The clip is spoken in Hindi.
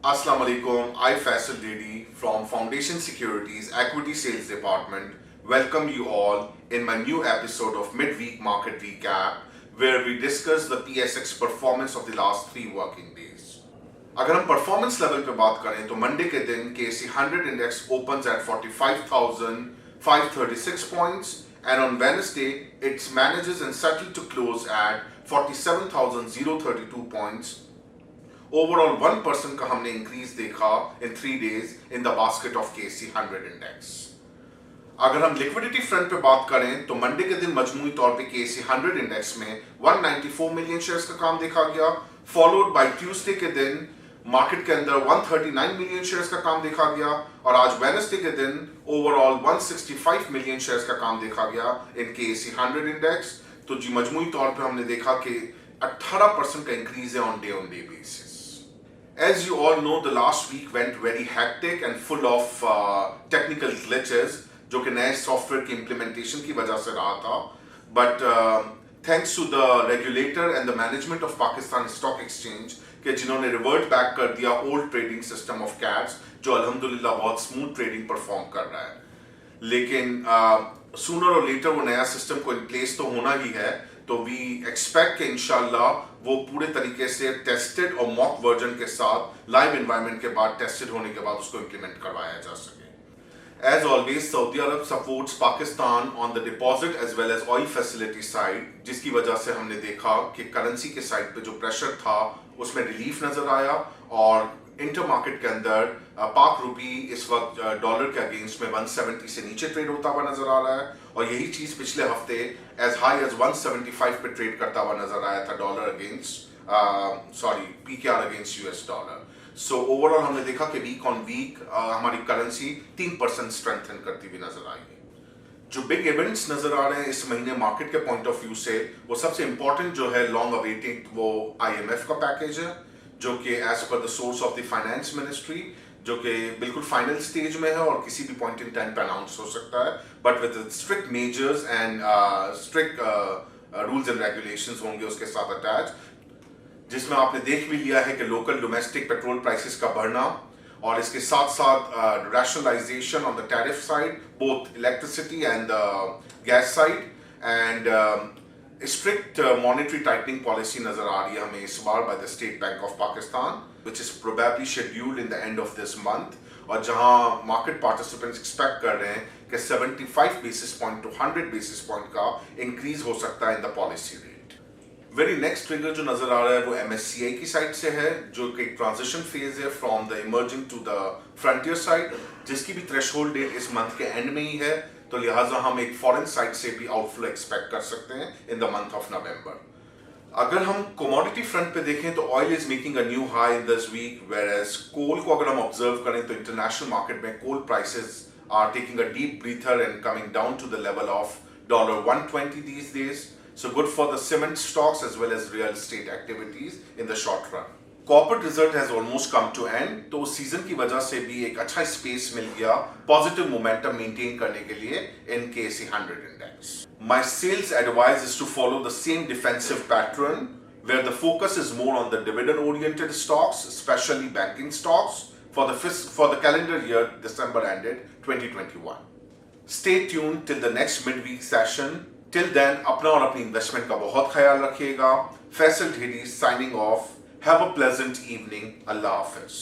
Assalamu alaikum. I Faisal Dedi from Foundation Securities Equity Sales Department welcome you all in my new episode of Midweek Market Recap, where we discuss the PSX performance of the last 3 working days. अगर हम परफॉर्मेंस लेवल पे बात करें तो मंडे के दिन KSE 100 index opens at 45,536 points and on Wednesday it manages and settled to close at 47,032 points. Overall 1% का हमने इंक्रीज देखा in 3 days in the basket of KSE 100 index. अगर हम लिक्विडिटी फ्रंट पे बात करें तो मंडे के दिन मजमूई तौर पे KSE 100 इंडेक्स में 194 मिलियन शेयर्स का काम देखा गया, फॉलोड बाय ट्यूसडे के दिन मार्केट के अंदर 139 मिलियन शेयर्स का काम देखा गया और आज वेडनेसडे के दिन ओवरऑल 165 मिलियन शेयर्स का काम देखा गया इन KSE 100 इंडेक्स. तो जी मजमूई तौर पे हमने देखा कि 18% का इंक्रीज है on day basis. As you all know, the last week went very hectic and full of technical glitches, जो कि नए सॉफ्टवेयर की इम्प्लीमेंटेशन की वजह से रहा था. But thanks to the regulator and the management of Pakistan Stock Exchange कि जिन्होंने रिवर्ट बैक कर दिया old trading system of cats, जो अल्हम्दुलिल्लाह बहुत स्मूथ ट्रेडिंग परफॉर्म कर रहा है. लेकिन सूनर और लेटर वो नया सिस्टम को इन प्लेस तो होना ही है, तो वी एक्सपेक्ट कि इंशाल्लाह वो पूरे तरीके से टेस्टेड और मॉक वर्जन के साथ लाइव एनवायरनमेंट के बाद टेस्टेड होने के बाद उसको इम्प्लीमेंट करवाया जा सके. As always, Saudi Arab supports Pakistan on the deposit as well as oil facility side, जिसकी वजह से हमने देखा कि करेंसी के साइड पे जो प्रेशर था उसमें रिलीफ नजर आया और इंटर मार्केट के अंदर पाक रुपी इस वक्त डॉलर के अगेंस्ट में 170 से नीचे ट्रेड होता हुआ नजर आ रहा है और यही चीज पिछले हफ्ते एज हाई एज 175 पे ट्रेड करता हुआ नजर आया था dollar against PKR against US dollar. So overall हमने देखा कि वीक ऑन वीक हमारी करेंसी 3% स्ट्रेंथन करती हुई नजर आई है. जो बिग इवेंट्स नजर आ रहे हैं इस महीने मार्केट के पॉइंट ऑफ व्यू से, वो सबसे इंपॉर्टेंट जो है लॉन्ग अवेटेड वो IMF का पैकेज है, जो कि as per the source of the finance ministry जो कि बिल्कुल फाइनल स्टेज में है और किसी भी पॉइंट इन टाइम पे अनाउंस हो सकता है, but with strict measures and strict rules and regulations होंगे उसके साथ अटैच, जिसमें आपने देख भी लिया है कि लोकल डोमेस्टिक पेट्रोल प्राइसेस का बढ़ना और इसके साथ साथ rationalisation on the tariff side, both electricity and gas side, and strict monetary tightening policy नजर आ रही है हमें इस बार by the State Bank of Pakistan, which is probably scheduled in the end of this month, और जहां मार्केट पार्टिसिपेंट्स एक्सपेक्ट कर रहे हैं कि 75 basis point two 100 basis point का इंक्रीज हो सकता है in the policy rate. Very next trigger जो नजर आ रहा है वो MSCI की साइड से है, जो कि ट्रांजिशन फेज है from the emerging to the frontier side, जिसकी भी थ्रेशोल्ड डेट इस मंथ के एंड में ही है, तो लिहाजा हम एक फॉरेन साइड से भी आउटफ्लो एक्सपेक्ट कर सकते हैं in the month of November. अगर हम कमोडिटी फ्रंट पे देखें तो oil is making a new high in this week, whereas coal को अगर हम ऑब्जर्व करें तो इंटरनेशनल मार्केट में coal prices are taking a deep breather and coming down to the level of $120 these days. So good for the cement stocks as well as real estate activities in the short run. Corporate result has almost come to end, तो सीजन की वजह से भी एक अच्छा स्पेस मिल गया पॉजिटिव मोमेंटम मेंटेन करने के लिए in KSE 100 index. My sales advice is to follow the same defensive pattern where the focus is more on the dividend oriented stocks, especially banking stocks for the calendar year December ended 2021. Stay tuned till the next midweek session. Till then, अपना और अपनी इन्वेस्टमेंट का बहुत ख्याल रखिएगा. फैसल ढेरी signing off. Have a pleasant evening. Allah Hafiz.